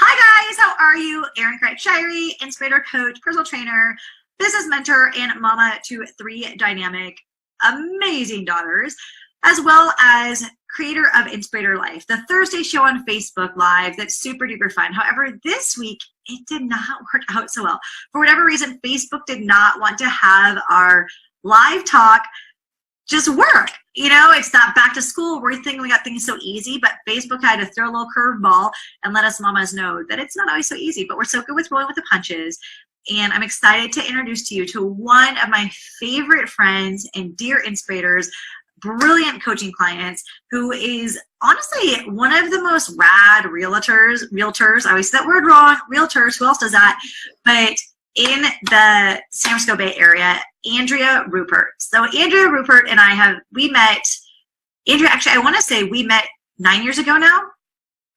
Hi guys, how are you? Erin Kreitz Shirey, Inspirator coach, personal trainer, business mentor, and mama to 3 dynamic, amazing daughters, as well as creator of Inspirator Life, the Thursday show on Facebook Live that's super duper fun. However, this week, it did not work out so well. For whatever reason, Facebook did not want to have our live talk just work. You know, it's not back to school. We're thinking we got things so easy, but Facebook had to throw a little curveball and let us mamas know that it's not always so easy, but we're so good with rolling with the punches. And I'm excited to introduce to you to one of my favorite friends and dear Inspirators, brilliant coaching clients, who is honestly one of the most rad realtors. I always say that word wrong, realtors, who else does that? But in the San Francisco Bay Area, Andrea Ruport. So Andrea Ruport and we met, Andrea, actually, I want to say we met 9 years ago now.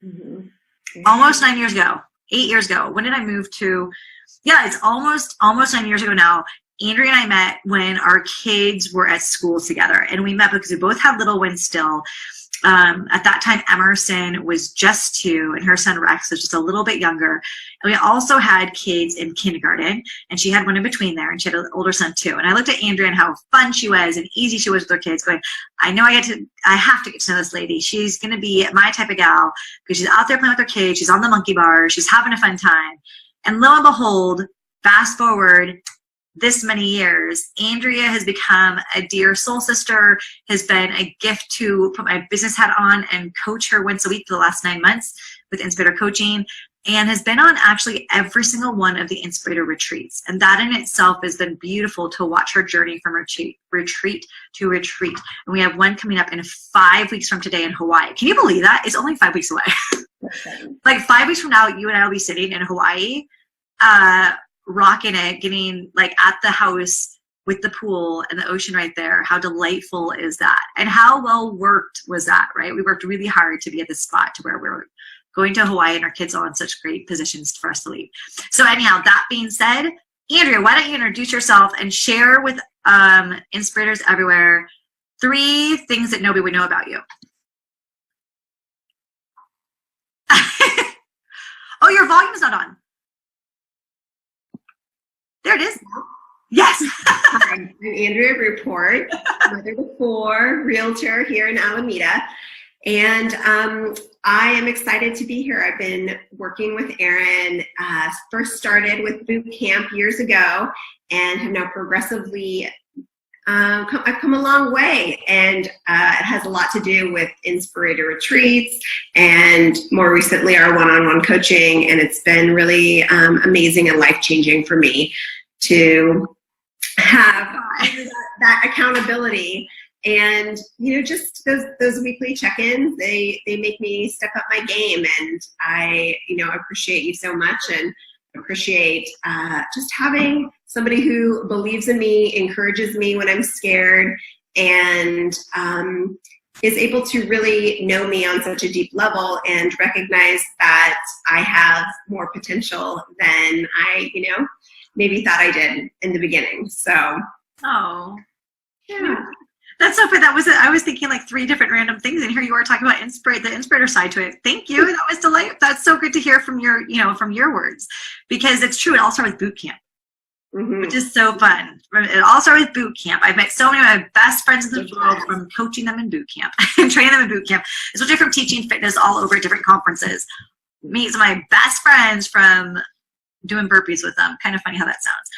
Mm-hmm. Almost 9 years ago, 8 years ago. When did I move to? Yeah, it's almost 9 years ago now. Andrea and I met when our kids were at school together, and we met because we both had little ones still. At that time, Emerson was just 2, and her son Rex was just a little bit younger. And we also had kids in kindergarten, and she had one in between there, and she had an older son too. And I looked at Andrea and how fun she was and easy she was with her kids, going, I know I have to get to know this lady. She's going to be my type of gal because she's out there playing with her kids. She's on the monkey bars. She's having a fun time. And lo and behold, fast forward this many years, Andrea has become a dear soul sister, has been a gift to put my business hat on and coach her once a week for the last 9 months with Inspirator Coaching, and has been on actually every single one of the Inspirator retreats. And that in itself has been beautiful to watch her journey from retreat to retreat. And we have one coming up in 5 weeks from today in Hawaii. Can you believe that? It's only 5 weeks away. Like 5 weeks from now, you and I will be sitting in Hawaii, rocking it, getting like at the house with the pool and the ocean right there. How delightful is that? And how well worked was that, right? We worked really hard to be at this spot to where we were going to Hawaii, and our kids are in such great positions for us to leave. So anyhow, that being said, Andrea, why don't you introduce yourself and share with Inspirators everywhere 3 things that nobody would know about you. Oh, your volume is not on. There it is. Yes. Hi, I'm Andrea Ruport, mother of 4, realtor here in Alameda. And I am excited to be here. I've been working with Erin, first started with boot camp years ago, and have now progressively I've come a long way, and it has a lot to do with Inspirator retreats and more recently our one-on-one coaching, and it's been really amazing and life-changing for me to have that accountability. And just those weekly check-ins, they make me step up my game, and I appreciate you so much, and appreciate just having somebody who believes in me, encourages me when I'm scared, and is able to really know me on such a deep level and recognize that I have more potential than I maybe thought I did in the beginning. So oh yeah. That's so fun. I was thinking like 3 different random things, and here you are talking about the Inspirator side to it. Thank you. That was delightful. That's so good to hear from your words, because it's true. It all started with boot camp, which is so fun. It all started with boot camp. I've met so many of my best friends in the world from coaching them in boot camp and training them in boot camp, especially from teaching fitness all over at different conferences. Meet some of my best friends from doing burpees with them. Kind of funny how that sounds.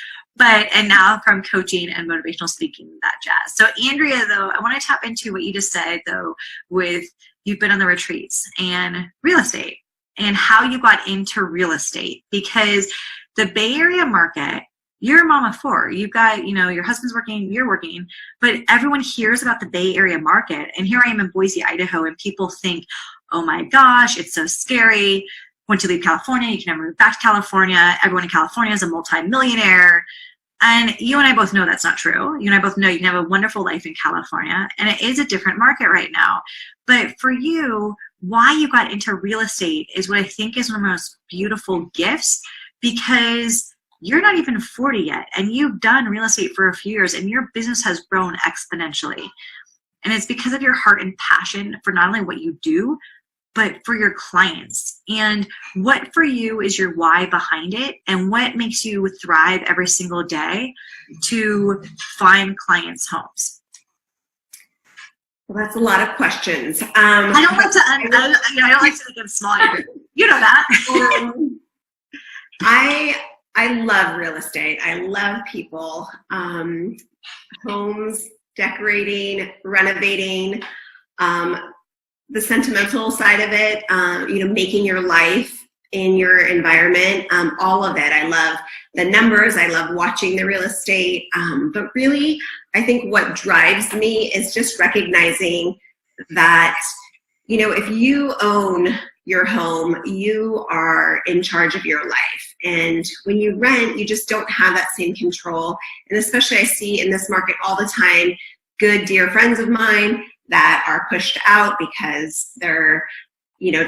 And now from coaching and motivational speaking, that jazz. So Andrea, though, I want to tap into what you just said, though, with you've been on the retreats and real estate and how you got into real estate, because the Bay Area market, you're a mom of 4. You've got, your husband's working, you're working, but everyone hears about the Bay Area market. And here I am in Boise, Idaho, and people think, oh my gosh, it's so scary. Once you leave California, you can never move back to California. Everyone in California is a multi-millionaire. And you and I both know that's not true. You and I both know you can have a wonderful life in California, and it is a different market right now. But for you, why you got into real estate is what I think is one of the most beautiful gifts, because you're not even 40 yet, and you've done real estate for a few years, and your business has grown exponentially. And it's because of your heart and passion for not only what you do, but for your clients. And what for you is your why behind it, and what makes you thrive every single day to find clients' homes? Well, that's a lot of questions. I don't like to. I don't like to make them small. You know that. I love real estate. I love people, homes, decorating, renovating, the sentimental side of it, making your life in your environment, all of it. I love the numbers. I love watching the real estate. But really, I think what drives me is just recognizing that, if you own your home, you are in charge of your life. And when you rent, you just don't have that same control. And especially I see in this market all the time, good dear friends of mine that are pushed out because they're,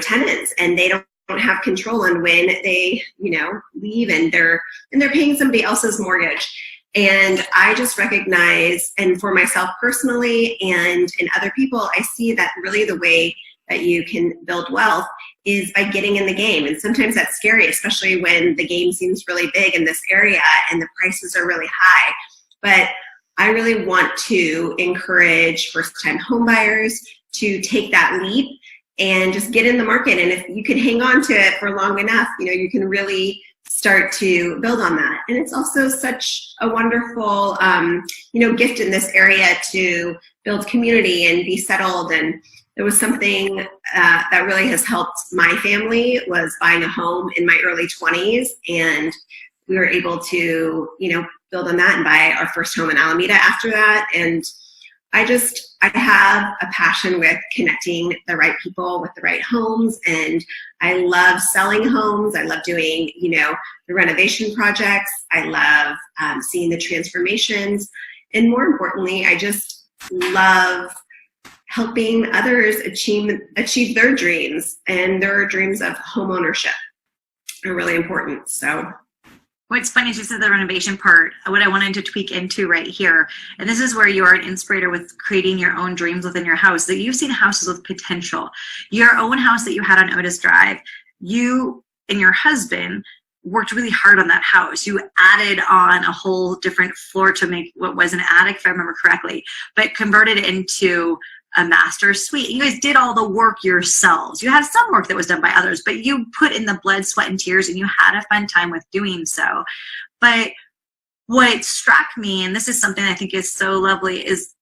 tenants, and they don't have control on when they, leave, and they're paying somebody else's mortgage. And I just recognize, and for myself personally and in other people, I see that really the way that you can build wealth is by getting in the game. And sometimes that's scary, especially when the game seems really big in this area and the prices are really high. But I really want to encourage first-time home buyers to take that leap and just get in the market. And if you can hang on to it for long enough, you can really start to build on that. And it's also such a wonderful, gift in this area to build community and be settled. And there was something that really has helped my family, was buying a home in my early 20s. And we were able to, build on that and buy our first home in Alameda after that. And I have a passion with connecting the right people with the right homes. And I love selling homes. I love doing, the renovation projects. I love seeing the transformations. And more importantly, I just love helping others achieve their dreams, and their dreams of home ownership are really important. So what's funny is you said the renovation part, what I wanted to tweak into right here, and this is where you are an inspirator with creating your own dreams within your house, that you've seen houses with potential. Your own house that you had on Otis Drive, you and your husband worked really hard on that house. You added on a whole different floor to make what was an attic, if I remember correctly, but converted it into a master suite. You guys did all the work yourselves. You had some work that was done by others, but you put in the blood, sweat, and tears, and you had a fun time with doing so. But what struck me, and this is something I think is so lovely, is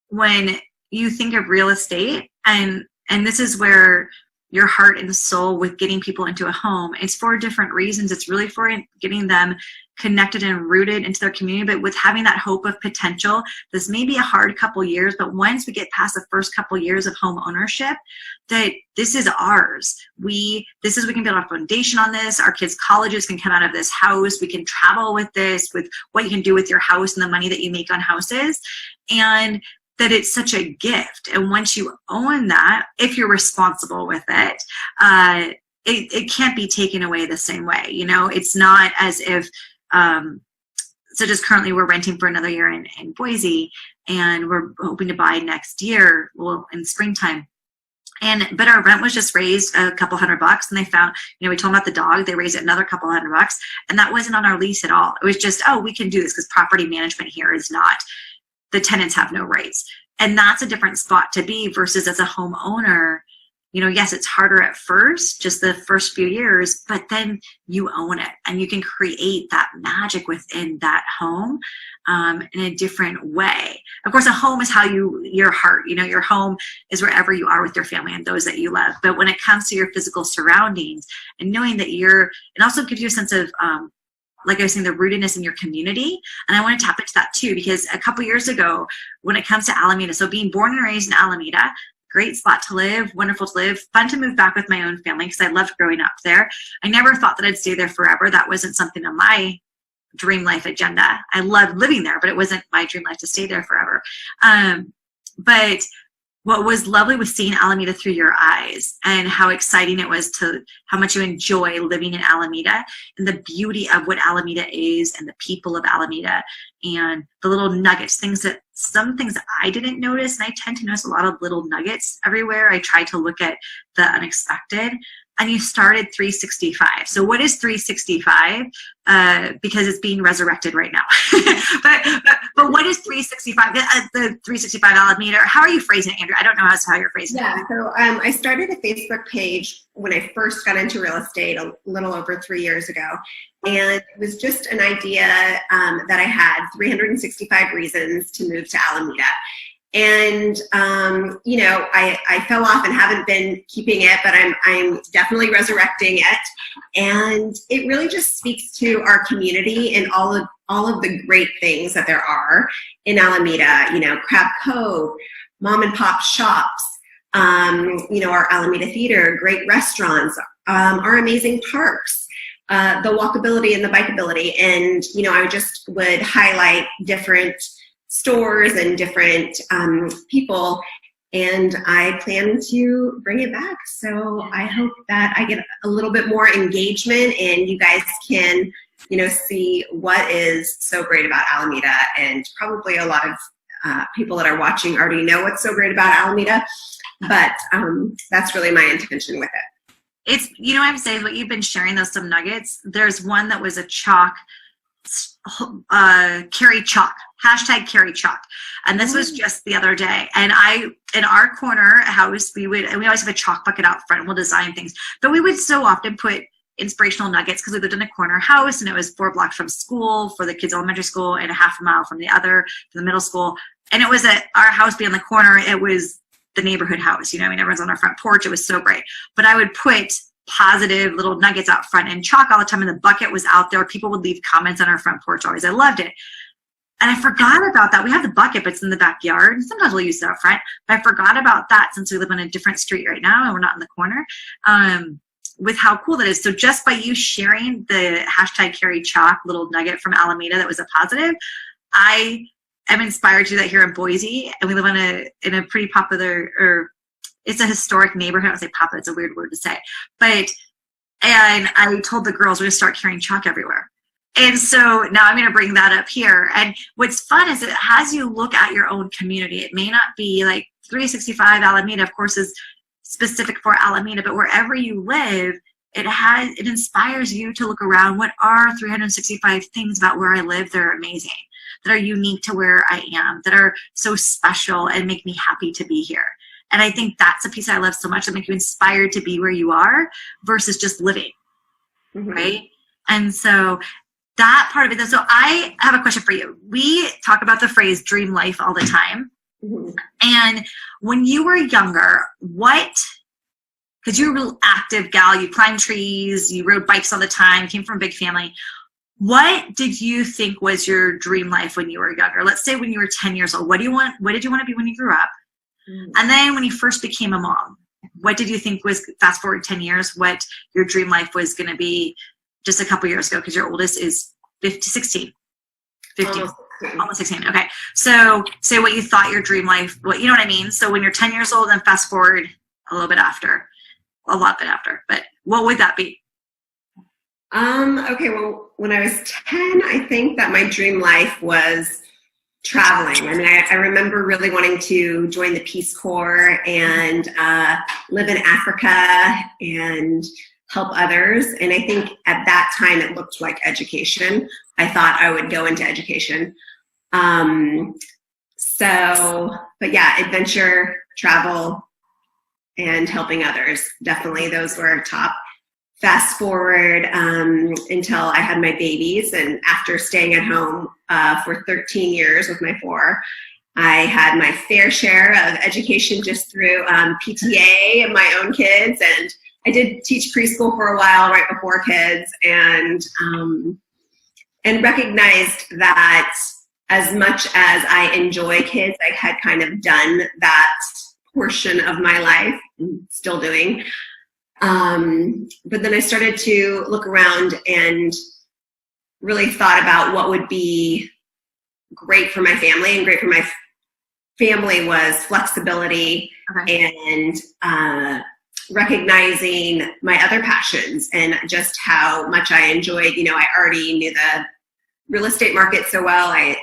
when you think of real estate, and this is where your heart and soul with getting people into a home, it's for different reasons. It's really for getting them connected and rooted into their community, but with having that hope of potential. This may be a hard couple years, but once we get past the first couple years of home ownership, that this is ours. We can build a foundation on this. Our kids' colleges can come out of this house. We can travel with this, with what you can do with your house and the money that you make on houses. And that it's such a gift. And once you own that, if you're responsible with it, it can't be taken away the same way. It's not as if, so just currently we're renting for another year in Boise, and we're hoping to buy next year, in springtime. But our rent was just raised a couple $100, and they found, we told them about the dog, they raised it another couple $100, and that wasn't on our lease at all. It was just, we can do this because property management here is not, the tenants have no rights. And that's a different spot to be versus as a homeowner. Yes, it's harder at first, just the first few years, but then you own it and you can create that magic within that home in a different way. Of course, a home is how your heart, your home is wherever you are with your family and those that you love. But when it comes to your physical surroundings and knowing that it also gives you a sense of, like I was saying, the rootedness in your community. And I want to tap into that too, because a couple years ago, when it comes to Alameda, so being born and raised in Alameda, great spot to live, wonderful to live, fun to move back with my own family because I loved growing up there. I never thought that I'd stay there forever. That wasn't something on my dream life agenda. I loved living there, but it wasn't my dream life to stay there forever. But what was lovely was seeing Alameda through your eyes and how exciting it was to how much you enjoy living in Alameda and the beauty of what Alameda is and the people of Alameda and the little nuggets, some things that I didn't notice. And I tend to notice a lot of little nuggets everywhere. I try to look at the unexpected. And you started 365. So what is 365? Because it's being resurrected right now. but what is 365? The 365 Alameda. How are you phrasing it, Andrea? I don't know how you're phrasing it. Yeah, so I started a Facebook page when I first got into real estate a little over 3 years ago. And it was just an idea that I had 365 reasons to move to Alameda. And, I fell off and haven't been keeping it, but I'm definitely resurrecting it. And it really just speaks to our community and all of the great things that there are in Alameda, Crab Cove, mom and pop shops, our Alameda Theater, great restaurants, our amazing parks, the walkability and the bikeability. And, I just would highlight different stores and different people, and I plan to bring it back. So I hope that I get a little bit more engagement and you guys can, see what is so great about Alameda. And probably a lot of people that are watching already know what's so great about Alameda, but that's really my intention with it. It's, I'm saying what you've been sharing, those some nuggets. There's one that was a chalk, carry chalk, #carry chalk. And this was just the other day. And in our corner house, we always have a chalk bucket out front and we'll design things, but we would so often put inspirational nuggets because we lived in a corner house and it was 4 blocks from school for the kids' elementary school and a half a mile from the other, for the middle school. And it was our house being on the corner. It was the neighborhood house, everyone's on our front porch. It was so great. But I would put positive little nuggets out front and chalk all the time, and the bucket was out there. People would leave comments on our front porch always. I loved it. And I forgot about that. We have the bucket, but it's in the backyard. Sometimes we'll use it out front. But I forgot about that since we live on a different street right now and we're not in the corner, with how cool that is. So just by you sharing the #carry chalk little nugget from Alameda that was a positive, I am inspired to do that here in Boise. And we live in a pretty popular, it's a historic neighborhood. I don't say popular, it's a weird word to say. And I told the girls we're going to start carrying chalk everywhere. And so now I'm going to bring that up here. And what's fun is it has you look at your own community. It may not be like 365 Alameda, of course, is specific for Alameda, but wherever you live, it inspires you to look around. What are 365 things about where I live that are amazing, that are unique to where I am, that are so special and make me happy to be here? And I think that's a piece I love so much, that make you inspired to be where you are versus just living, right? And so that part of it. So I have a question for you. We talk about the phrase dream life all the time. And when you were younger, because you're a real active gal, you climbed trees, you rode bikes all the time, came from a big family. What did you think was your dream life when you were younger? Let's say when you were 10 years old, what did you want to be when you grew up? And then when you first became a mom, what did you think was, fast forward 10 years, what your dream life was going to be just a couple years ago? Because your oldest is 15. Almost 16. Okay. So say what you thought your dream life, you know what I mean? So when you're 10 years old, then fast forward a lot bit after, but what would that be? Okay. Well, when I was 10, I think that my dream life was traveling. I mean, I remember really wanting to join the Peace Corps and live in Africa and help others. And I think at that time it looked like education. I thought I would go into education. But yeah, adventure, travel, and helping others. Definitely those were top. Fast forward until I had my babies, and after staying at home for 13 years with my 4, I had my fair share of education just through PTA and my own kids, and I did teach preschool for a while right before kids, and recognized that as much as I enjoy kids, I had kind of done that portion of my life, still doing. But then I started to look around and really thought about what would be great for my family and great for my family was flexibility and recognizing my other passions and just how much I enjoyed. I already knew the real estate market so well. I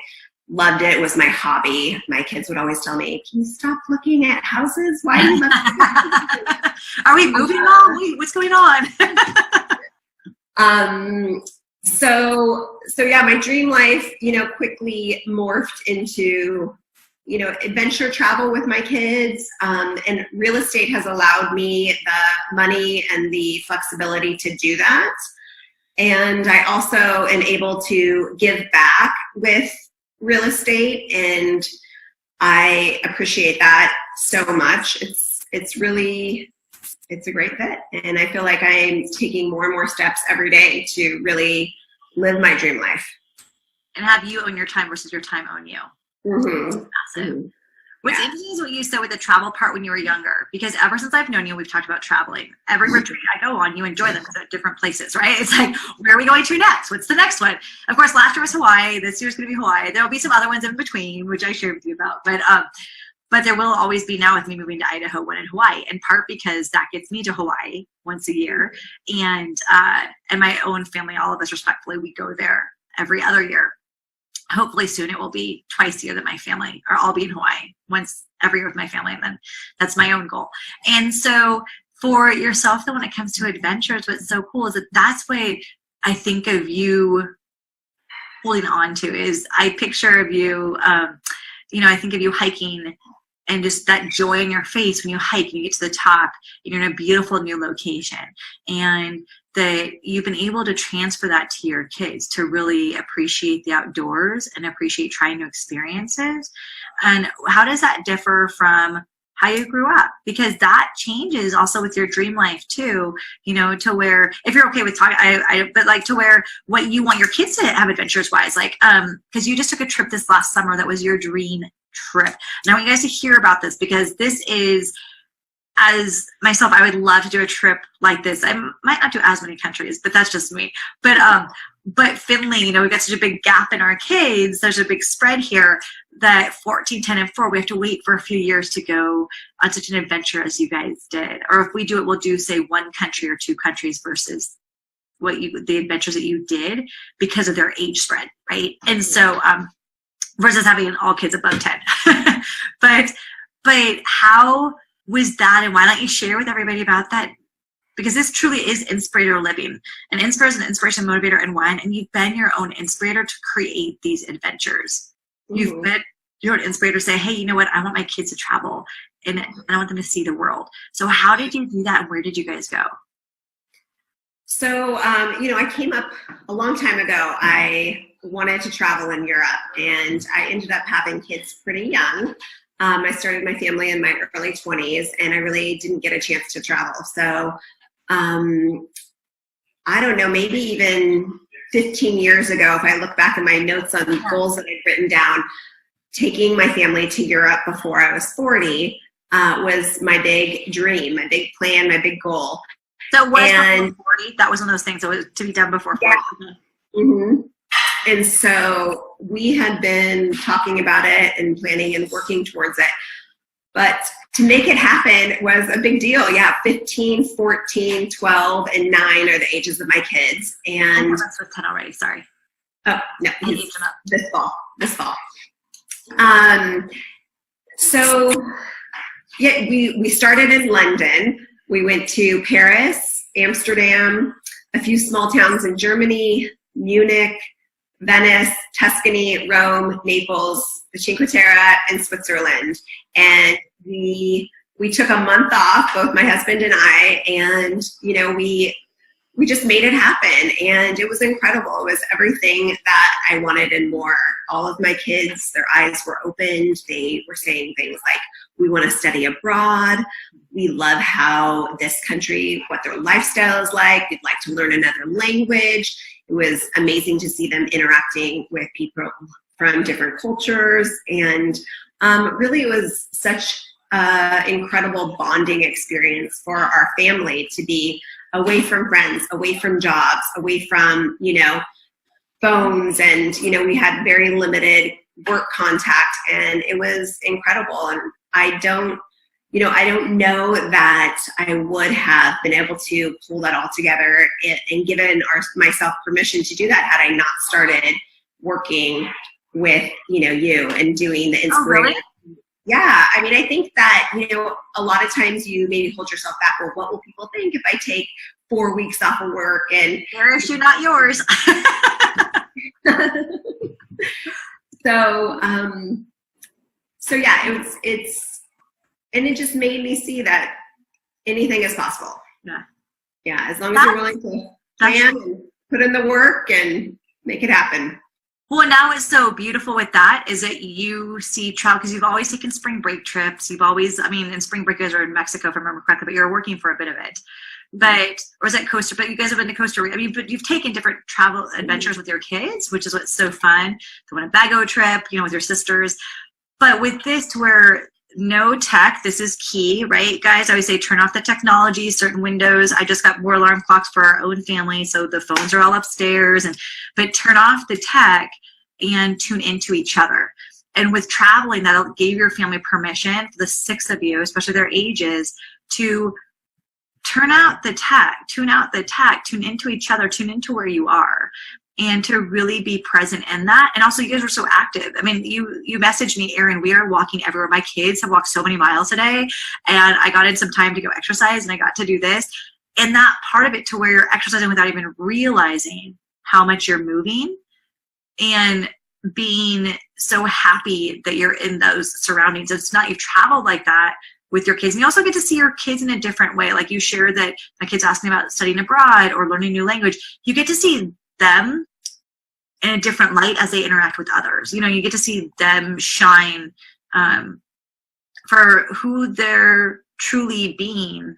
loved it. It was my hobby. My kids would always tell me, "Can you stop looking at houses? Why are you looking at Are we moving on? Wait, what's going on?" So yeah, my dream life, quickly morphed into, adventure travel with my kids. And real estate has allowed me the money and the flexibility to do that. And I also am able to give back with real estate, and I appreciate that so much. It's a great fit, and I feel like I'm taking more and more steps every day to really live my dream life. And have you own your time versus your time own you. Mm-hmm. Massive. Mm-hmm. What's interesting is what you said with the travel part when you were younger, because ever since I've known you, we've talked about traveling. Every retreat I go on, you enjoy them because they're different places, right? It's like, where are we going to next? What's the next one? Of course, last year was Hawaii. This year's going to be Hawaii. There'll be some other ones in between, which I shared with you about. But there will always be, now with me moving to Idaho, one in Hawaii, in part because that gets me to Hawaii once a year. And my own family, all of us respectfully, we go there every other year. Hopefully soon it will be twice a year that my family, or I'll be in Hawaii once every year with my family, and then that's my own goal. And so for yourself, though, when it comes to adventures, what's so cool is that that's what I think of you holding on to. Is I picture of you, I think of you hiking, and just that joy in your face when you hike and you get to the top and you're in a beautiful new location, and that you've been able to transfer that to your kids to really appreciate the outdoors and appreciate trying new experiences. And how does that differ from how you grew up? Because that changes also with your dream life too, to where, if you're okay with talking, but like to where what you want your kids to have adventures wise, like, cause you just took a trip this last summer that was your dream trip. And I want you guys to hear about this, because this is, as myself, I would love to do a trip like this. I might not do as many countries, but that's just me. But Finley, we've got such a big gap in our kids. There's a big spread here that 14, 10, and 4, we have to wait for a few years to go on such an adventure as you guys did. Or if we do it, we'll do, say, one country or two countries versus the adventures that you did because of their age spread, right? And so, versus having all kids above 10. But how was that, and why don't you share with everybody about that? Because this truly is Inspirator living. And Inspirator is an inspiration motivator and one, and you've been your own inspirator to create these adventures. Mm-hmm. You've been your own inspirator, say, hey, you know what? I want my kids to travel, and I want them to see the world. So how did you do that, and where did you guys go? So, I came up a long time ago. I wanted to travel in Europe, and I ended up having kids pretty young. I started my family in my early 20s, and I really didn't get a chance to travel. So I don't know, maybe even 15 years ago, if I look back at my notes on goals that I'd written down, taking my family to Europe before I was 40 was my big dream, my big plan, my big goal. So it was before 40? That was one of those things that was to be done before 40? Yeah. Mm-hmm. And so we had been talking about it and planning and working towards it. But to make it happen was a big deal. Yeah, 15, 14, 12, and 9 are the ages of my kids. And that's with 10 already, sorry. Oh, no, this fall. So, yeah, we started in London. We went to Paris, Amsterdam, a few small towns in Germany, Munich, Venice, Tuscany, Rome, Naples, the Cinque Terre, and Switzerland. And we took a month off, both my husband and I, and we just made it happen. And it was incredible. It was everything that I wanted and more. All of my kids, their eyes were opened. They were saying things like, we want to study abroad. We love how this country, what their lifestyle is like. We'd like to learn another language. It was amazing to see them interacting with people from different cultures. And really it was such an incredible bonding experience for our family to be away from friends, away from jobs, away from, phones. And, we had very limited work contact, and it was incredible. And I don't know that I would have been able to pull that all together and given myself permission to do that had I not started working with, you and doing the Inspirator. Oh, really? Yeah. I mean, I think that, a lot of times you maybe hold yourself back. Well, what will people think if I take 4 weeks off of work? And their issue, not yours. So yeah, and it just made me see that anything is possible. Yeah. Yeah. As long as you're willing to plan and put in the work and make it happen. Well, now what's so beautiful with that is that you see travel, because you've always taken spring break trips. You've always, and spring break you guys are in Mexico, if I remember correctly, but you're working for a bit of it. Or is that Costa? But you guys have been to Costa Rica. But you've taken different travel adventures with your kids, which is what's so fun. The Winnebago trip, with your sisters. But with this, to where no tech, this is key, right, guys? I always say turn off the technology, certain windows. I just got more alarm clocks for our own family, so the phones are all upstairs. But turn off the tech and tune into each other. And with traveling, that'll give your family permission, for the 6 of you, especially their ages, to tune into each other, tune into where you are, and to really be present in that. And also, you guys were so active. You messaged me, Erin, we are walking everywhere. My kids have walked so many miles today, and I got in some time to go exercise, and I got to do this. And that part of it, to where you're exercising without even realizing how much you're moving, and being so happy that you're in those surroundings. It's not, you've traveled like that with your kids. And you also get to see your kids in a different way. Like you shared that my kids asking about studying abroad or learning a new language. You get to see them in a different light as they interact with others. You get to see them shine for who they're truly being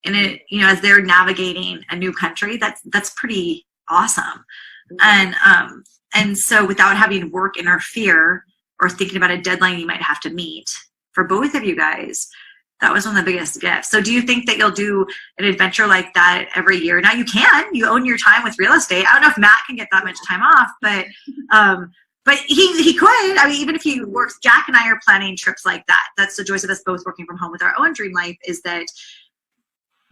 in it, as they're navigating a new country. That's pretty awesome. And so without having to work interfere or thinking about a deadline you might have to meet, for both of you guys, that was one of the biggest gifts. So do you think that you'll do an adventure like that every year? Now you own your time with real estate. I don't know if Matt can get that much time off, but he could. Even if he works, Jack and I are planning trips like that. That's the joys of us both working from home with our own dream life, is that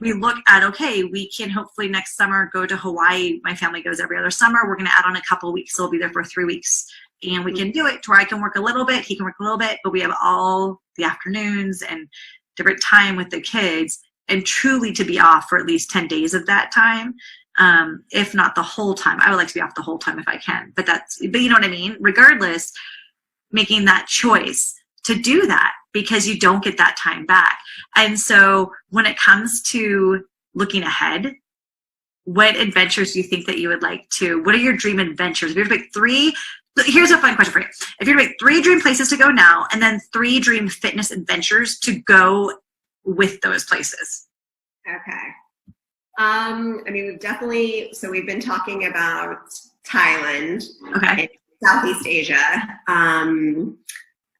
we look at, okay, we can hopefully next summer go to Hawaii. My family goes every other summer. We're going to add on a couple of weeks. So we'll be there for 3 weeks. And we can do it to where I can work a little bit, he can work a little bit, but we have all the afternoons and different time with the kids, and truly to be off for at least 10 days of that time. If not the whole time. I would like to be off the whole time if I can, but you know what I mean? Regardless, making that choice to do that, because you don't get that time back. And so when it comes to looking ahead, what adventures do you think that you would like to, what are your dream adventures? If you were to pick 3, here's a fun question for you. If you were to pick 3 dream places to go now, and then 3 dream fitness adventures to go with those places. Okay. We've been talking about Thailand. Okay. And Southeast Asia.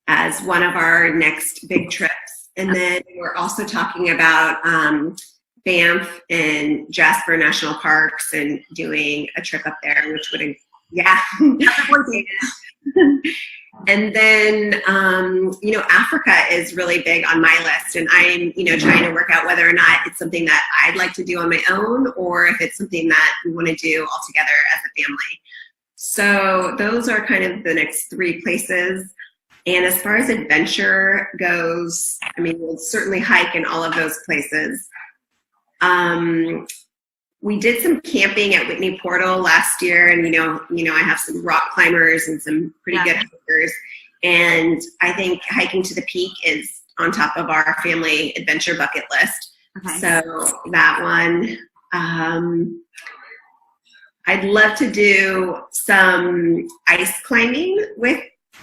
As one of our next big trips. And then we're also talking about Banff and Jasper National Parks and doing a trip up there, which would, And then, Africa is really big on my list, and I'm, trying to work out whether or not it's something that I'd like to do on my own, or if it's something that we want to do all together as a family. So those are kind of the next 3 places. And as far as adventure goes, we'll certainly hike in all of those places. We did some camping at Whitney Portal last year, and I have some rock climbers and some pretty good hikers. And I think hiking to the peak is on top of our family adventure bucket list. Okay. So that one, I'd love to do some ice climbing with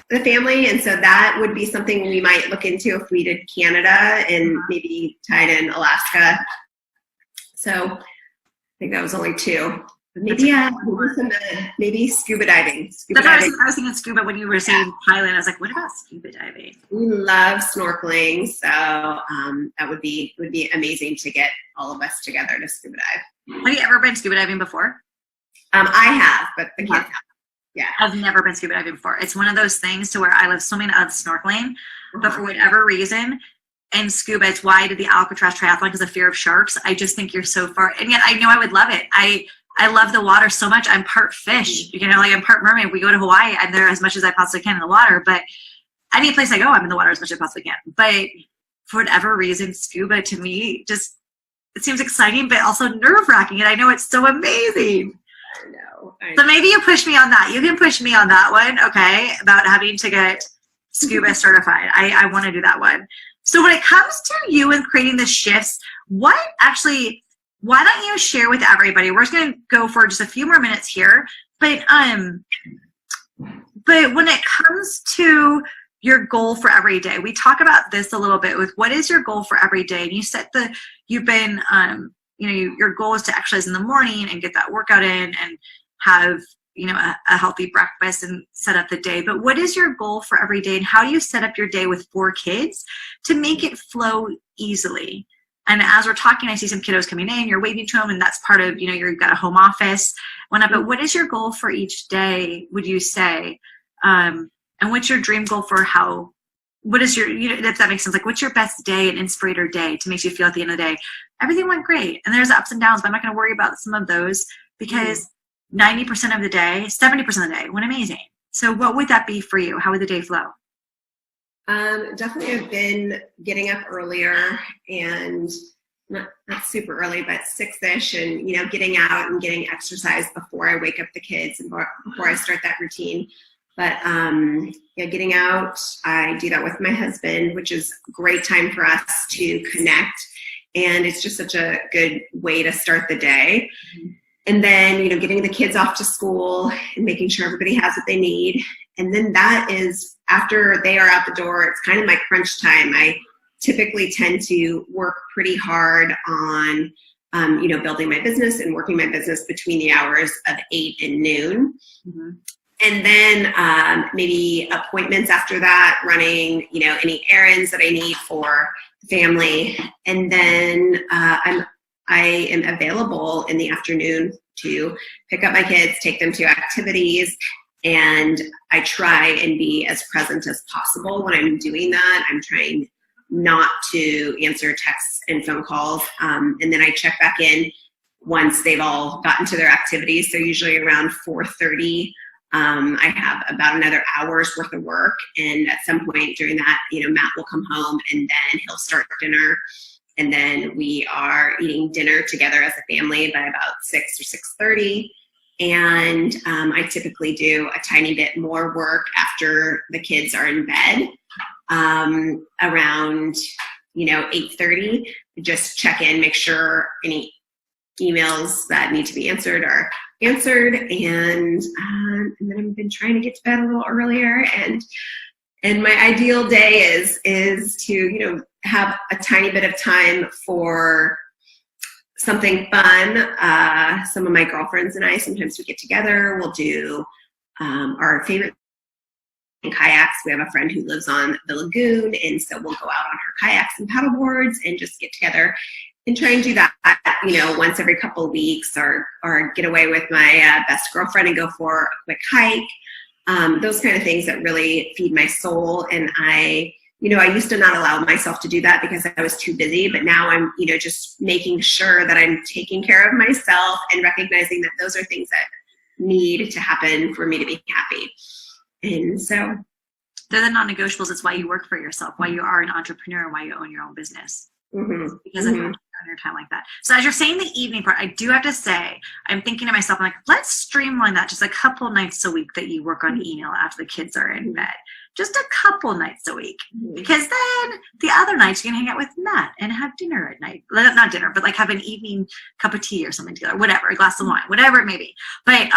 the family, and so that would be something we might look into if we did Canada and maybe tied in Alaska. So I think that was only 2. Maybe scuba diving. I was thinking scuba when you were saying Thailand. I was like, what about scuba diving? We love snorkeling, so that would be amazing to get all of us together to scuba dive. Have you ever been scuba diving before? I have, but the kids have. Yeah. I've never been scuba diving before. It's one of those things to where I love swimming and snorkeling, but for whatever reason, and scuba, it's why I did the Alcatraz triathlon because of fear of sharks. I just think you're so far, and yet I know I would love it. I love the water so much. I'm part fish, like I'm part mermaid. We go to Hawaii, I'm there as much as I possibly can in the water, but any place I go, I'm in the water as much as I possibly can. But for whatever reason, scuba to me just, it seems exciting, but also nerve-wracking, and I know it's so amazing. I know. So maybe you push me on that. You can push me on that one, okay, about having to get scuba certified. I want to do that one. So when it comes to you and creating the shifts, why don't you share with everybody? We're just going to go for just a few more minutes here, but when it comes to your goal for every day, we talk about this a little bit with what is your goal for every day, and your goal is to exercise in the morning and get that workout in and have a healthy breakfast and set up the day. But what is your goal for every day, and how do you set up your day with 4 kids to make it flow easily? And as we're talking, I see some kiddos coming in, you're waving to them, and that's part of, you've got a home office. But what is your goal for each day, would you say? And what's your dream goal for what is your, if that makes sense, like what's your best day, an Inspirator day, to make you feel at the end of the day, everything went great. And there's ups and downs, but I'm not going to worry about some of those because 90% of the day, 70% of the day went amazing. So what would that be for you? How would the day flow? Definitely I've been getting up earlier, and not super early, but 6-ish, and, getting out and getting exercise before I wake up the kids and before I start that routine. But getting out, I do that with my husband, which is a great time for us to connect. And it's just such a good way to start the day. And then, getting the kids off to school and making sure everybody has what they need. And then that is, after they are out the door, it's kind of my crunch time. I typically tend to work pretty hard on, building my business and working my business between the hours of 8 and noon. Mm-hmm. And then maybe appointments after that, running, any errands that I need for the family. And then I am available in the afternoon to pick up my kids, take them to activities, and I try and be as present as possible when I'm doing that. I'm trying not to answer texts and phone calls. And then I check back in once they've all gotten to their activities. So usually around 4:30. I have about another hour's worth of work, and at some point during that, Matt will come home, and then he'll start dinner, and then we are eating dinner together as a family by about 6 or 6:30, and I typically do a tiny bit more work after the kids are in bed, around 8:30, just check in, make sure any emails that need to be answered are answered, and then I've been trying to get to bed a little earlier, and my ideal day is to have a tiny bit of time for something fun. Some of my girlfriends and I, sometimes we get together, we'll do our favorite kayaks. We have a friend who lives on the lagoon, and so we'll go out on her kayaks and paddle boards and just get together and try and do that, once every couple of weeks, or get away with my best girlfriend and go for a quick hike. Those kind of things that really feed my soul. And I used to not allow myself to do that because I was too busy, but now I'm, just making sure that I'm taking care of myself and recognizing that those are things that need to happen for me to be happy. And so they're the non-negotiables. It's why you work for yourself, why you are an entrepreneur, and why you own your own business. Mm-hmm. Because of your time like that. So as you're saying the evening part, I do have to say, I'm thinking to myself, I'm like, let's streamline that just a couple nights a week that you work on email after the kids are in bed. Just a couple nights a week. Because then the other nights you can hang out with Matt and have dinner at night. Not dinner, but like have an evening cup of tea or something together, whatever, a glass of wine, whatever it may be. But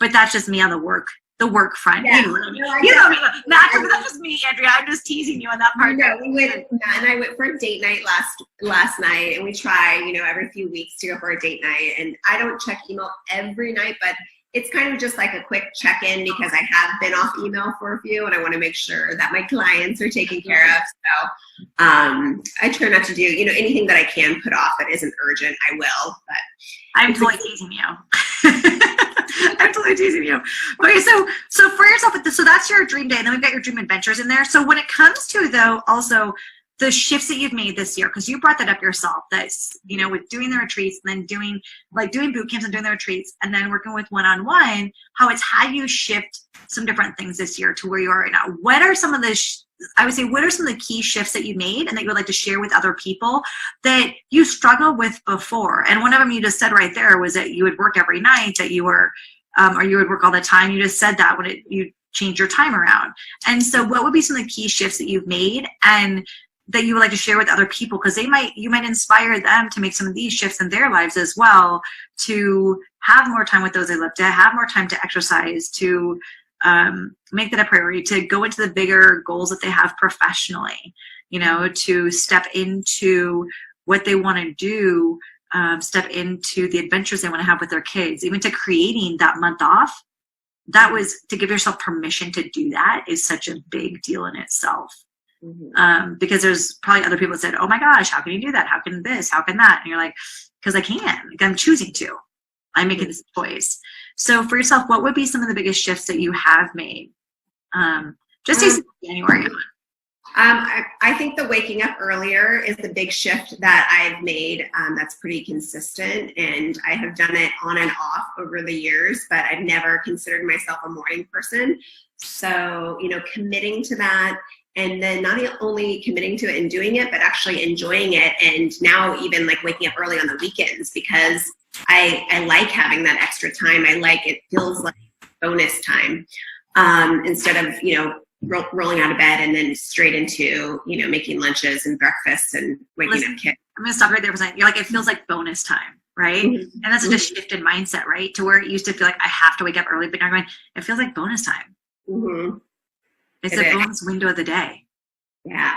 that's just me on the work front. Yeah. You know what I mean? Matt, that's just me, Andrea. I'm just teasing you on that part. Matt and I went for a date night last night, and we try, every few weeks to go for a date night. And I don't check email every night, but it's kind of just like a quick check-in because I have been off email for a few, and I want to make sure that my clients are taken care of. So I try not to do, anything that I can put off that isn't urgent, I will. But I'm totally teasing you. I'm totally teasing you. Okay, so for yourself, so that's your dream day, and then we've got your dream adventures in there. So when it comes to, though, also the shifts that you've made this year, because you brought that up yourself, that's, with doing the retreats and then doing boot camps and doing the retreats and then working with one-on-one, how it's had you shift some different things this year to where you are right now. What are some of the I would say, what are some of the key shifts that you made and that you would like to share with other people that you struggled with before? And one of them you just said right there was that you would work every night, that you were, or you would work all the time. You just said that when you changed your time around. And so what would be some of the key shifts that you've made and that you would like to share with other people? Because you might inspire them to make some of these shifts in their lives as well, to have more time with those they love, to have more time to exercise, to make that a priority, to go into the bigger goals that they have professionally, to step into what they want to do, step into the adventures they want to have with their kids, even to creating that month off. That was to give yourself permission to do that is such a big deal in itself. Mm-hmm. Because there's probably other people that said, oh my gosh, how can you do that? How can this? How can that? And you're like, because I can. Like, I'm choosing to. I'm making this choice. So for yourself, what would be some of the biggest shifts that you have made? Just in January. I think the waking up earlier is the big shift that I've made. That's pretty consistent, and I have done it on and off over the years, but I've never considered myself a morning person. So, committing to that, and then not only committing to it and doing it, but actually enjoying it. And now even like waking up early on the weekends, because I like having that extra time. It feels like bonus time, instead of, rolling out of bed and then straight into, making lunches and breakfasts and waking up kids. I'm going to stop right there for a second. You're like, it feels like bonus time, right? Mm-hmm. And that's such a shift in mindset, right? To where it used to feel like I have to wake up early, but now I'm going, it feels like bonus time. Mm-hmm. It's a bonus window of the day. Yeah.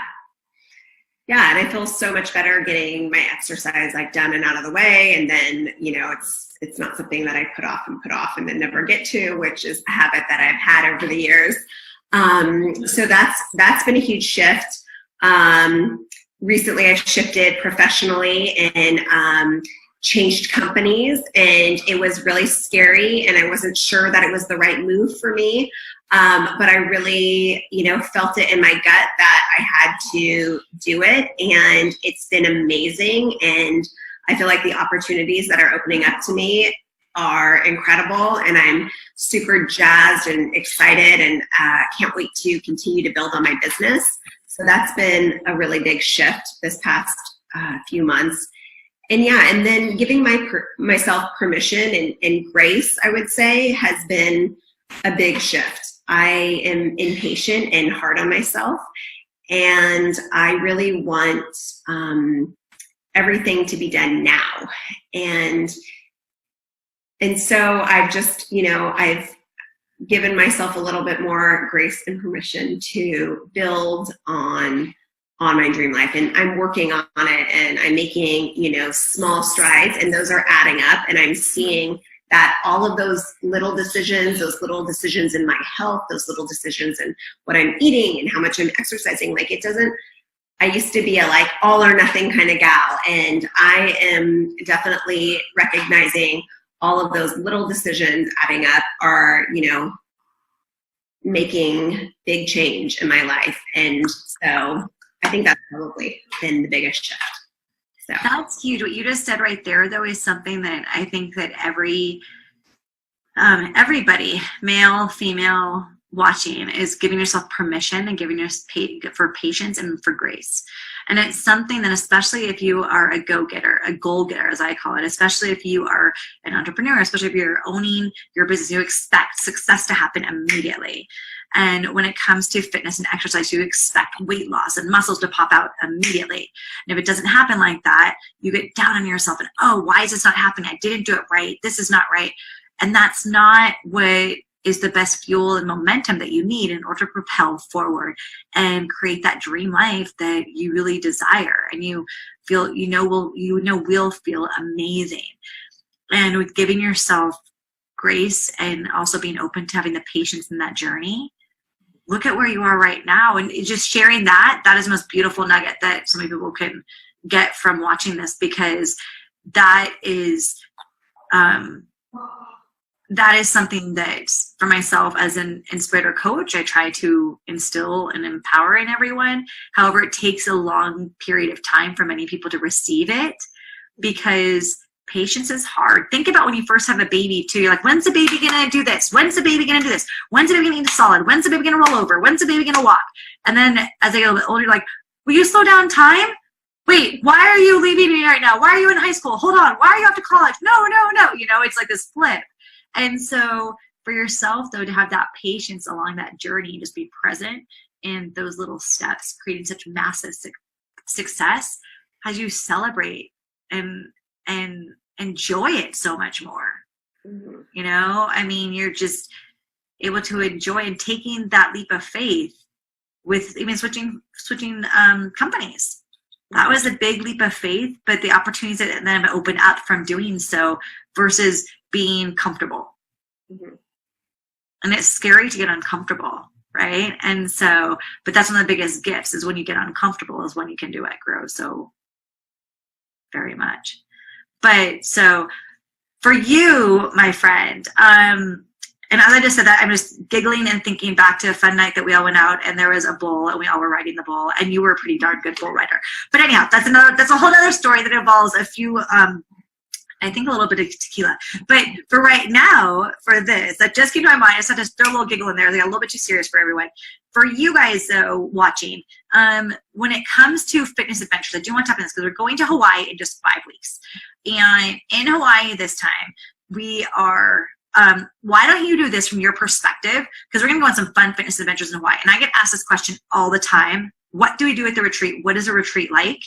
Yeah, and I feel so much better getting my exercise done and out of the way, and then it's not something that I put off and then never get to, which is a habit that I've had over the years. So that's been a huge shift. Recently, I've shifted professionally and changed companies, and it was really scary, and I wasn't sure that it was the right move for me. But I really, felt it in my gut that I had to do it, and it's been amazing. And I feel like the opportunities that are opening up to me are incredible, and I'm super jazzed and excited, and can't wait to continue to build on my business. So that's been a really big shift this past few months. And and then giving myself permission and grace, I would say, has been a big shift. I am impatient and hard on myself, and I really want everything to be done now. And so I've just, I've given myself a little bit more grace and permission to build on my dream life. And I'm working on it, and I'm making, small strides, and those are adding up, and I'm seeing that all of those little decisions in my health, those little decisions in what I'm eating and how much I'm exercising, I used to be a all or nothing kind of gal. And I am definitely recognizing all of those little decisions adding up are, making big change in my life. And so I think that's probably been the biggest shift. So. That's huge. What you just said right there, though, is something that I think that everybody, male, female, watching, is giving yourself permission and giving yourself for patience and for grace. And it's something that, especially if you are a go-getter, a goal-getter, as I call it, especially if you are an entrepreneur, especially if you're owning your business, you expect success to happen immediately. And when it comes to fitness and exercise, you expect weight loss and muscles to pop out immediately. And if it doesn't happen like that, you get down on yourself and, oh, why is this not happening? I didn't do it right. This is not right. And that's not what is the best fuel and momentum that you need in order to propel forward and create that dream life that you really desire and you feel, will feel amazing. And with giving yourself grace and also being open to having the patience in that journey, look at where you are right now. And just sharing that is the most beautiful nugget that so many people can get from watching this, because that is that is something that for myself as an Inspirator coach, I try to instill and empower in everyone. However, it takes a long period of time for many people to receive it because patience is hard. Think about when you first have a baby too. You're like, when's the baby going to do this? When's the baby going to do this? When's the baby going to eat solid? When's the baby going to roll over? When's the baby going to walk? And then as they get a little bit older, you're like, will you slow down time? Wait, why are you leaving me right now? Why are you in high school? Hold on. Why are you off to college? No. You know, it's like this flip. And so for yourself, though, to have that patience along that journey, just be present in those little steps, creating such massive success as you celebrate and enjoy it so much more. Mm-hmm. You know, I mean, you're just able to enjoy and taking that leap of faith with even switching companies. That was a big leap of faith, but the opportunities that then have opened up from doing so versus being comfortable. Mm-hmm. And it's scary to get uncomfortable, right? And so, but that's one of the biggest gifts is when you get uncomfortable is when you can do it, grow so very much. But so for you, my friend, and as I just said that, I'm just giggling and thinking back to a fun night that we all went out and there was a bull and we all were riding the bull and you were a pretty darn good bull rider. But anyhow, that's a whole other story that involves a few, I think a little bit of tequila. But for right now, for this, that just came to my mind. I just had to throw a little giggle in there. They got a little bit too serious for everyone. For you guys, though, watching, when it comes to fitness adventures, I do want to tap on this because we're going to Hawaii in just 5 weeks. And in Hawaii this time, we are, why don't you do this from your perspective? Because we're going to go on some fun fitness adventures in Hawaii. And I get asked this question all the time. What do we do at the retreat? What is a retreat like?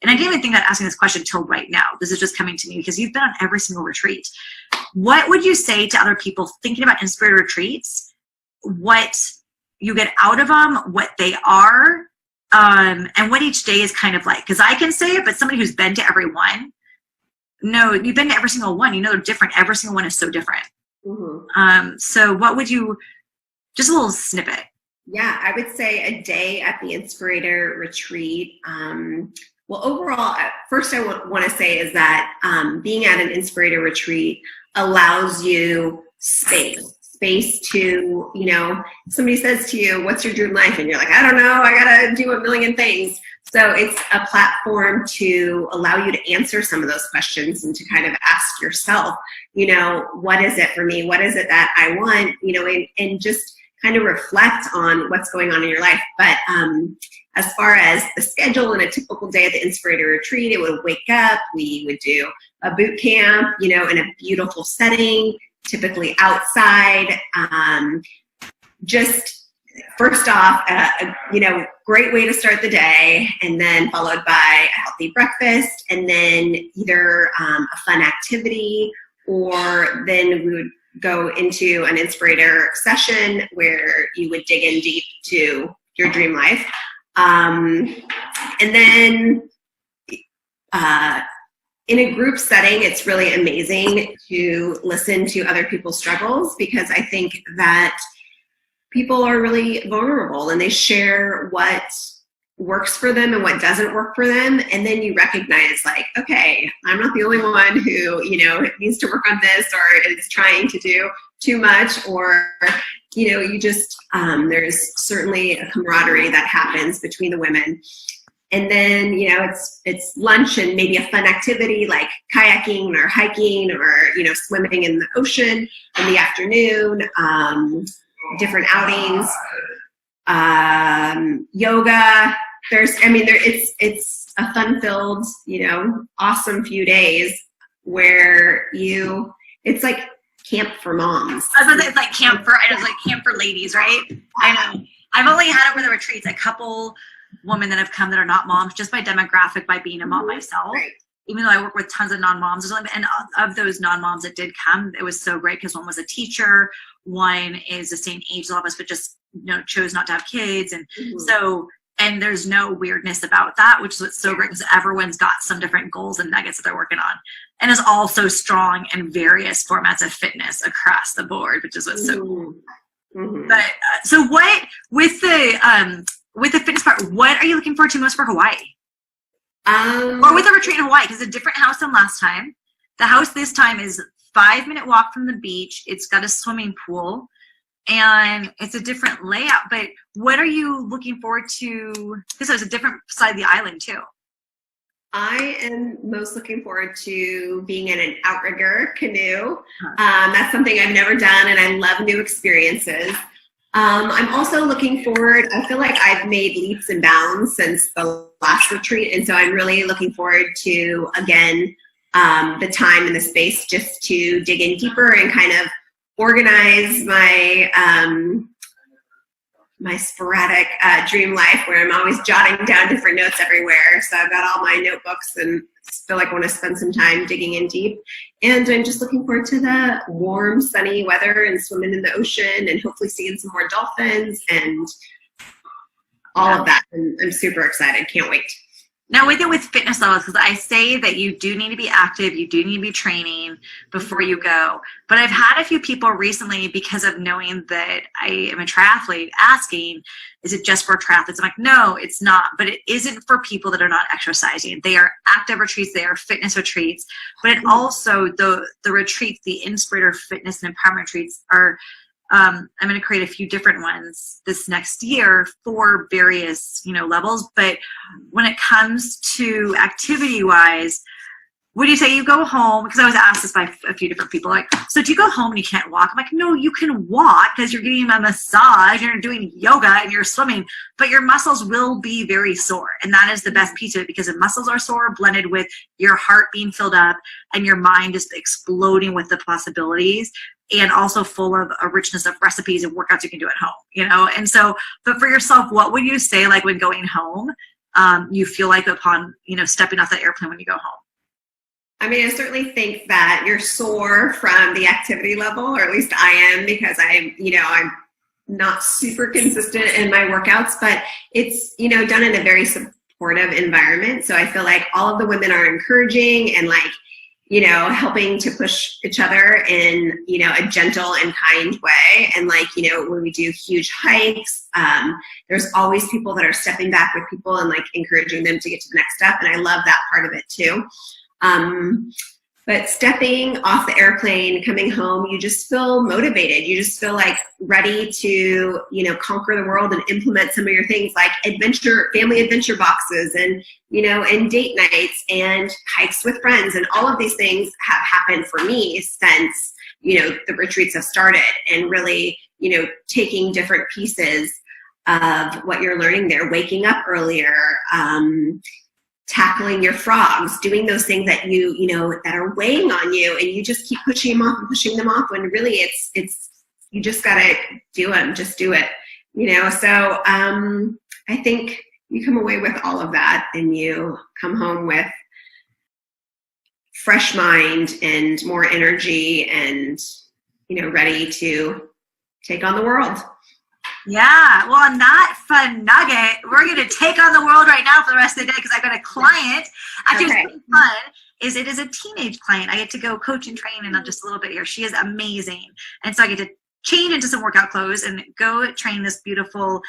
And I didn't even think about asking this question till right now. This is just coming to me because you've been on every single retreat. What would you say to other people thinking about Inspirator retreats? What you get out of them, what they are, and what each day is kind of like? Because I can say it, but somebody who's been to every one, no, you've been to every single one. You know they're different. Every single one is so different. Mm-hmm. So what would you, just a little snippet. Yeah, I would say a day at the Inspirator retreat. Well, overall, first I want to say is that being at an Inspirator retreat allows you space to, you know, somebody says to you, what's your dream life? And you're like, I don't know, I got to do a million things. So it's a platform to allow you to answer some of those questions and to kind of ask yourself, you know, what is it for me? What is it that I want? You know, and just kind of reflect on what's going on in your life. But as far as the schedule and a typical day at the Inspirator retreat, it would wake up, we would do a boot camp, you know, in a beautiful setting, typically outside. Just first off, you know, great way to start the day, and then followed by a healthy breakfast, and then either a fun activity, or then we would go into an Inspirator session where you would dig in deep to your dream life. And then in a group setting, it's really amazing to listen to other people's struggles, because I think that people are really vulnerable and they share what works for them and what doesn't work for them. And then you recognize, like, okay, I'm not the only one who, you know, needs to work on this or is trying to do too much, or, you know, you just, there's certainly a camaraderie that happens between the women. And then, you know, it's lunch and maybe a fun activity like kayaking or hiking or, you know, swimming in the ocean in the afternoon, different outings, yoga. It's a fun-filled, you know, awesome few days where it's like camp for moms. I was gonna say it's like camp for ladies, right? I know. I've only had over the retreats a couple women that have come that are not moms, just by demographic, by being a mom myself. Right. Even though I work with tons of non-moms, and of those non-moms that did come, it was so great because one was a teacher, one is the same age as all of us, but just, you know, chose not to have kids, and so. And there's no weirdness about that, which is what's so great, because everyone's got some different goals and nuggets that they're working on. And is also strong in various formats of fitness across the board, which is what's so cool. Mm-hmm. But so what, with the fitness part, what are you looking forward to most for Hawaii? Or with the retreat in Hawaii? Because it's a different house than last time. The house this time is 5-minute walk from the beach. It's got a swimming pool, and it's a different layout. But what are you looking forward to? Because it's a different side of the island too. I am most looking forward to being in an outrigger canoe. That's something I've never done, and I love new experiences. I'm also looking forward, I feel like I've made leaps and bounds since the last retreat, and so I'm really looking forward to, again, the time and the space just to dig in deeper and kind of organize my my sporadic dream life, where I'm always jotting down different notes everywhere. So I've got all my notebooks and feel like I want to spend some time digging in deep. And I'm just looking forward to the warm, sunny weather and swimming in the ocean and hopefully seeing some more dolphins and all of that. And I'm super excited. Can't wait. Now with fitness levels, because I say that you do need to be active, you do need to be training before you go. But I've had a few people recently, because of knowing that I am a triathlete, asking, is it just for triathletes? I'm like, no, it's not. But it isn't for people that are not exercising. They are active retreats, they are fitness retreats. But it also, the retreats, the Inspirator fitness and empowerment retreats are, I'm going to create a few different ones this next year for various, levels. But when it comes to activity-wise, would you say you go home? Because I was asked this by a few different people, like, so do you go home and you can't walk? I'm like, no, you can walk because you're getting a massage, you're doing yoga, and you're swimming, but your muscles will be very sore. And that is the best piece of it, because the muscles are sore, blended with your heart being filled up and your mind just exploding with the possibilities, and also full of a richness of recipes and workouts you can do at home, And so, but for yourself, what would you say, like, when going home, you feel like upon, stepping off that airplane when you go home? I mean, I certainly think that you're sore from the activity level, or at least I am, because I'm not super consistent in my workouts, but it's, done in a very supportive environment. So I feel like all of the women are encouraging and helping to push each other in, a gentle and kind way. And when we do huge hikes, there's always people that are stepping back with people and encouraging them to get to the next step. And I love that part of it too. But stepping off the airplane, coming home, you just feel motivated. You just feel ready to, conquer the world and implement some of your things, like family adventure boxes and, and date nights and hikes with friends. And all of these things have happened for me since, the retreats have started, and really, taking different pieces of what you're learning there, waking up earlier, tackling your frogs, doing those things that that are weighing on you, and you just keep pushing them off when really it's you just gotta do them, just do it, So I think you come away with all of that, and you come home with fresh mind and more energy, and ready to take on the world. Yeah, well, on that fun nugget, we're going to take on the world right now for the rest of the day, because I've got a client. Actually, okay. What's fun is it is a teenage client. I get to go coach and train in just a little bit here. She is amazing. And so I get to change into some workout clothes and go train this beautiful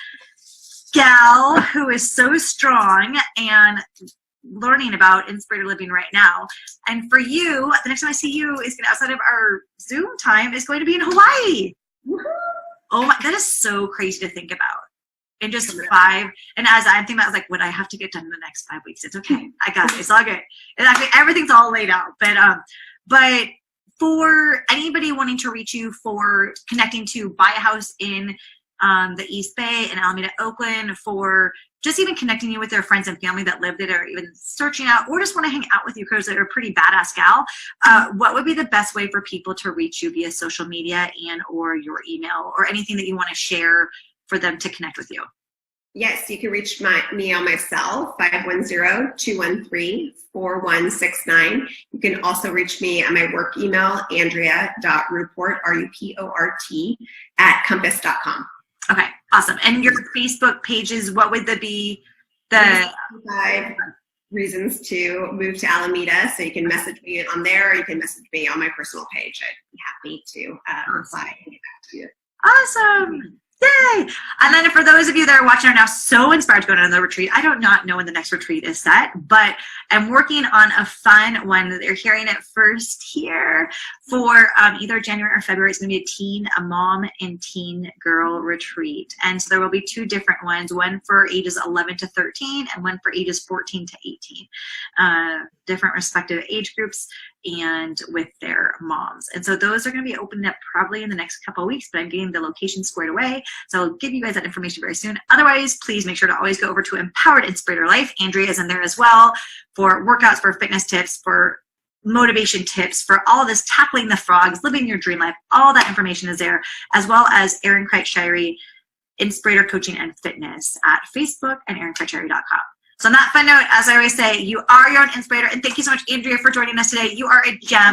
gal who is so strong and learning about Inspirator living right now. And for you, the next time I see you is going to, outside of our Zoom time, is going to be in Hawaii. Woo-hoo. Oh my, that is so crazy to think about. In just 5, and as I'm thinking about, what I have to get done in the next 5 weeks, it's okay. I got it. It's all good. And actually, everything's all laid out. But for anybody wanting to reach you for connecting to buy a house in the East Bay and Alameda, Oakland, for just even connecting you with their friends and family that live there, or even searching out, or just want to hang out with you because they're a pretty badass gal, what would be the best way for people to reach you via social media and or your email, or anything that you want to share for them to connect with you? Yes, you can reach me on my cell, 510-213-4169. You can also reach me on my work email, andrea.ruport, RUPORT, @compass.com. Okay, awesome. And your Facebook pages, what would be the 5 reasons to move to Alameda? So you can message me on there, or you can message me on my personal page. I'd be happy to reply and get back to you. Awesome. Yay! And then for those of you that are watching are now so inspired to go to another retreat, I do not know when the next retreat is set, but I'm working on a fun one. They're hearing it first here for either January or February. It's going to be a mom and teen girl retreat. And so there will be 2 different ones, one for ages 11 to 13 and one for ages 14 to 18. Different respective age groups and with their moms. And so those are going to be opening up probably in the next couple of weeks, but I'm getting the location squared away. So I'll give you guys that information very soon. Otherwise, please make sure to always go over to Empowered Inspirator Life. Andrea is in there as well for workouts, for fitness tips, for motivation tips, for all of this, tackling the frogs, living your dream life. All that information is there, as well as Erin Kreitz Shirey, Inspirator Coaching and Fitness at Facebook and erinkreitzshirey.com. So on that fun note, as I always say, you are your own inspirator. And thank you so much, Andrea, for joining us today. You are a gem.